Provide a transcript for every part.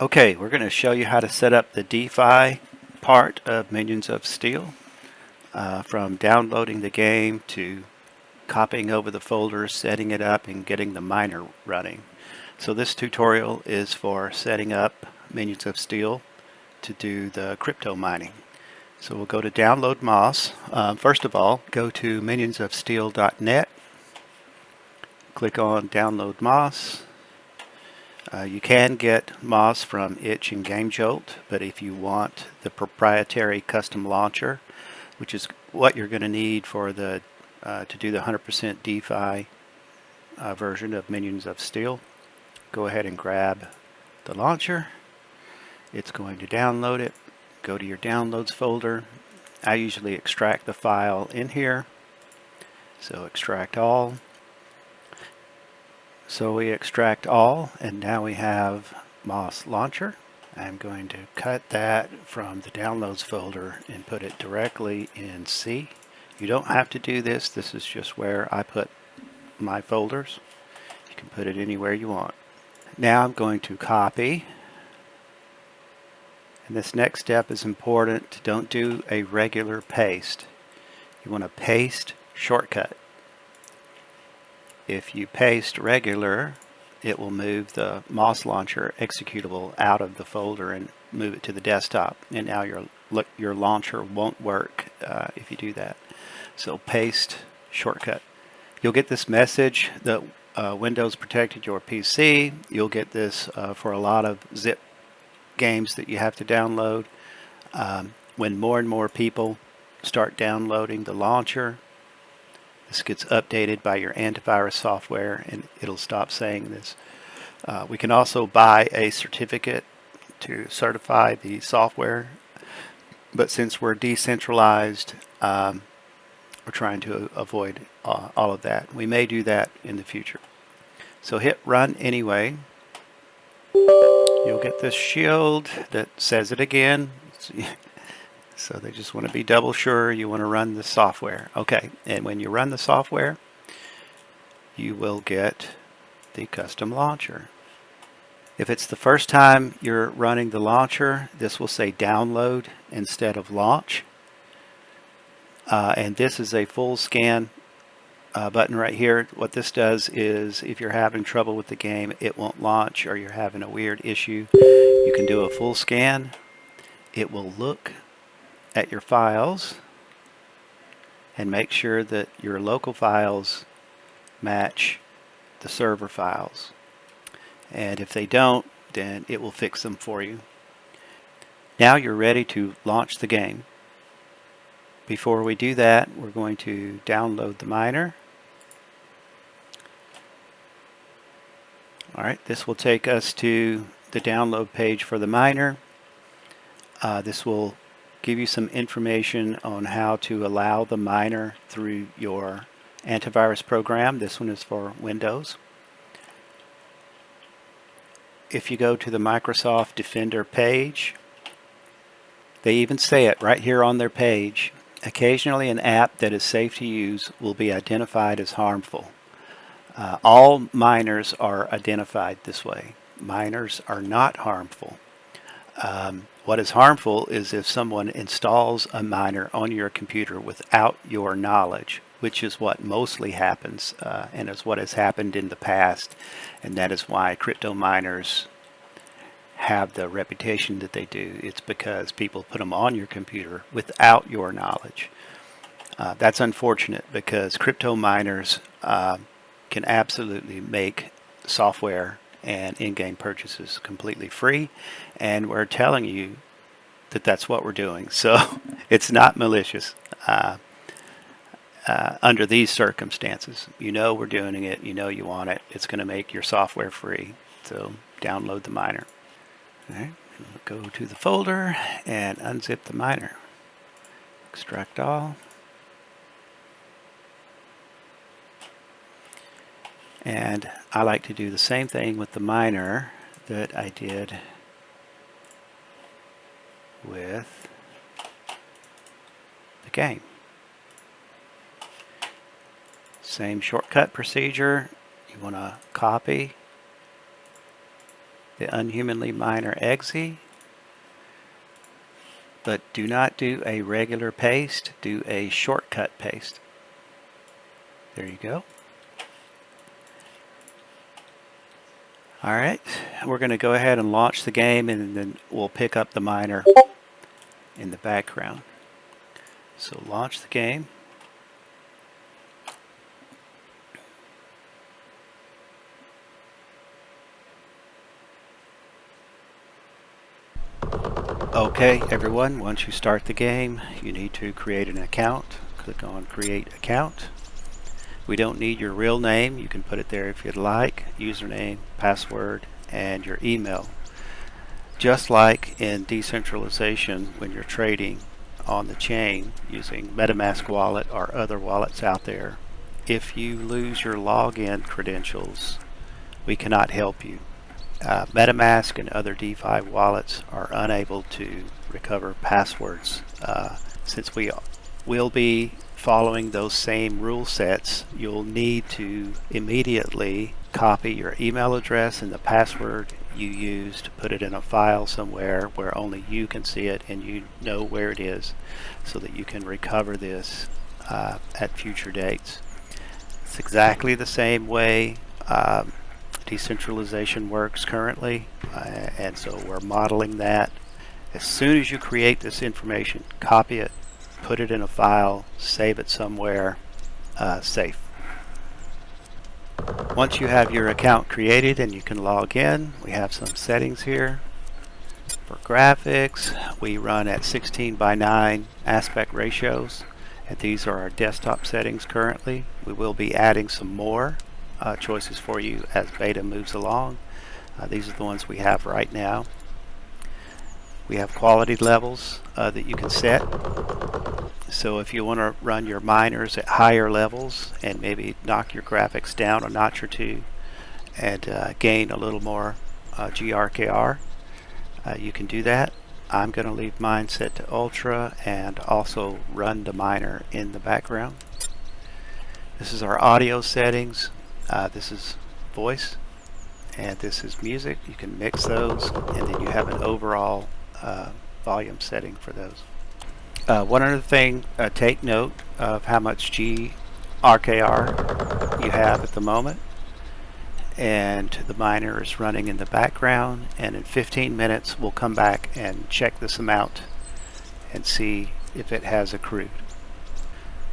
Okay, we're going to show you how to set up the DeFi part of Minions of Steel, from downloading the game to copying over the folders, setting it up, and getting the miner running. So this tutorial is for setting up Minions of Steel to do the crypto mining. So we'll go to download MOS. First of all, go to minionsofsteel.net, click on download MOS. You can get MOS from Itch and GameJolt, but if you want the proprietary custom launcher, which is what you're going to need for the to do the 100% DeFi version of Minions of Steel, go ahead and grab the launcher. It's going to download it. Go to your downloads folder. I usually extract the file in here, so extract all. So we extract all, and now we have MOS Launcher. I'm going to cut that from the downloads folder and put it directly in C. You don't have to do this. This is just where I put my folders. You can put it anywhere you want. Now I'm going to copy. And this next step is important. Don't do a regular paste. You want to paste shortcut. If you paste regular, it will move the MOS launcher executable out of the folder and move it to the desktop. And now your launcher won't work if you do that. So paste shortcut. You'll get this message that Windows protected your PC. You'll get this for a lot of zip games that you have to download. When more and more people start downloading the launcher, this gets updated by your antivirus software and it'll stop saying this. We can also buy a certificate to certify the software, but since we're decentralized, we're trying to avoid all of that. We may do that in the future. So hit run anyway. You'll get this shield that says it again. So they just want to be double sure you want to run the software. Okay, and when you run the software, you will get the custom launcher. If it's the first time you're running the launcher, this will say download instead of launch. And this is a full scan button right here. What this does is if you're having trouble with the game, it won't launch, or you're having a weird issue, you can do a full scan. It will look at your files and make sure that your local files match the server files. And if they don't, then it will fix them for you. Now you're ready to launch the game. Before we do that, we're going to download the miner. Alright, this will take us to the download page for the miner. This will give you some information on how to allow the miner through your antivirus program. This one is for Windows. If you go to the Microsoft Defender page, they even say it right here on their page. Occasionally an app that is safe to use will be identified as harmful. All miners are identified this way. Miners are not harmful. What is harmful is if someone installs a miner on your computer without your knowledge, which is what mostly happens and is what has happened in the past, and that is why crypto miners have the reputation that they do. It's because people put them on your computer without your knowledge. That's unfortunate because crypto miners can absolutely make software and in-game purchases completely free, and we're telling you that that's what we're doing. So it's not malicious under these circumstances. You know we're doing it, you know you want it, it's going to make your software free. So download the miner. All right, go to the folder and unzip the miner. Extract all. And I like to do the same thing with the miner that I did with the game. Same shortcut procedure. You want to copy the unhumanly minor exe, but do not do a regular paste, do a shortcut paste. There you go. Alright, we're going to go ahead and launch the game, and then we'll pick up the miner in the background. So launch the game. Okay, everyone, once you start the game, you need to create an account. Click on Create Account. We don't need your real name. You can put it there if you'd like. Username, password, and your email. Just like in decentralization, when you're trading on the chain using MetaMask wallet or other wallets out there, if you lose your login credentials, we cannot help you. MetaMask and other DeFi wallets are unable to recover passwords. Since we will be following those same rule sets, you'll need to immediately copy your email address and the password you used, put it in a file somewhere where only you can see it and you know where it is, so that you can recover this at future dates. It's exactly the same way decentralization works currently, and so we're modeling that. As soon as you create this information, copy it, put it in a file, save it somewhere safe. Once you have your account created and you can log in, we have some settings here. For graphics, we run at 16:9 aspect ratios, and these are our desktop settings currently. We will be adding some more choices for you as beta moves along. These are the ones we have right now. We have quality levels that you can set. So if you want to run your miners at higher levels and maybe knock your graphics down a notch or two and gain a little more GRKR, you can do that. I'm going to leave mine set to ultra and also run the miner in the background. This is our audio settings. This is voice, and this is music. You can mix those, and then you have an overall volume setting for those. One other thing, take note of how much GRKR you have at the moment, and the miner is running in the background, and in 15 minutes we'll come back and check this amount and see if it has accrued.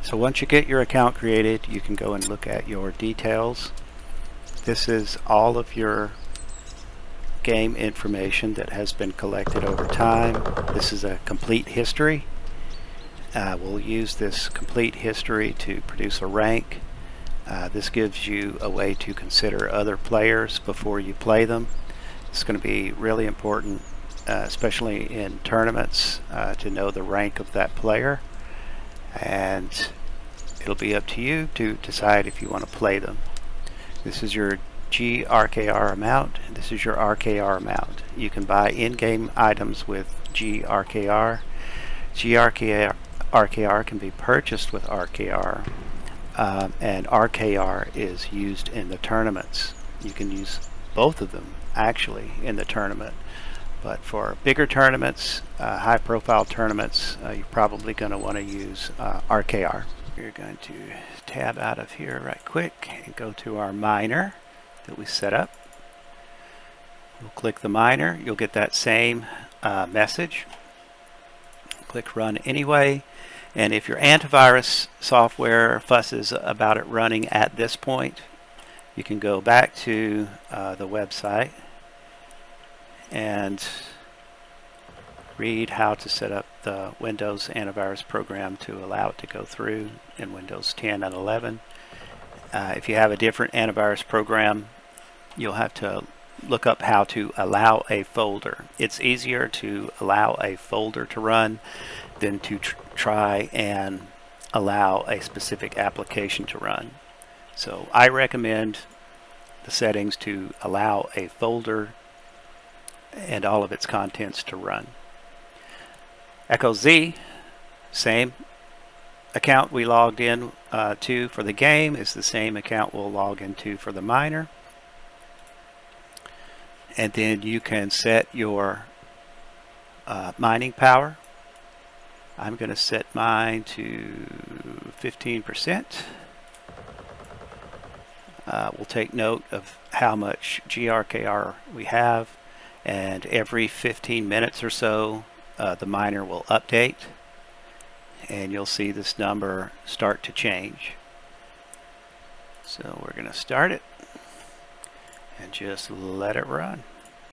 So once you get your account created, you can go and look at your details. This is all of your game information that has been collected over time. This is a complete history. We'll use this complete history to produce a rank. This gives you a way to consider other players before you play them. It's going to be really important, especially in tournaments, to know the rank of that player. And it'll be up to you to decide if you want to play them. This is your GRKR amount. This is your RKR amount. You can buy in-game items with GRKR. RKR can be purchased with RKR, and RKR is used in the tournaments. You can use both of them actually in the tournament, but for bigger tournaments, high-profile tournaments, you're probably going to want to use RKR. We're going to tab out of here right quick and go to our miner that we set up. We'll click the miner. You'll get that same message. Click Run Anyway. And if your antivirus software fusses about it running at this point, you can go back to the website and read how to set up the Windows antivirus program to allow it to go through in Windows 10 and 11. If you have a different antivirus program, you'll have to look up how to allow a folder. It's easier to allow a folder to run than to try and allow a specific application to run. So I recommend the settings to allow a folder and all of its contents to run. Echo Z, same account we logged in to for the game is the same account we'll log into for the miner. and then you can set your mining power. I'm going to set mine to 15%. We'll take note of how much GRKR we have, and every 15 minutes or so the miner will update, and you'll see this number start to change. So we're going to start it and just let it run.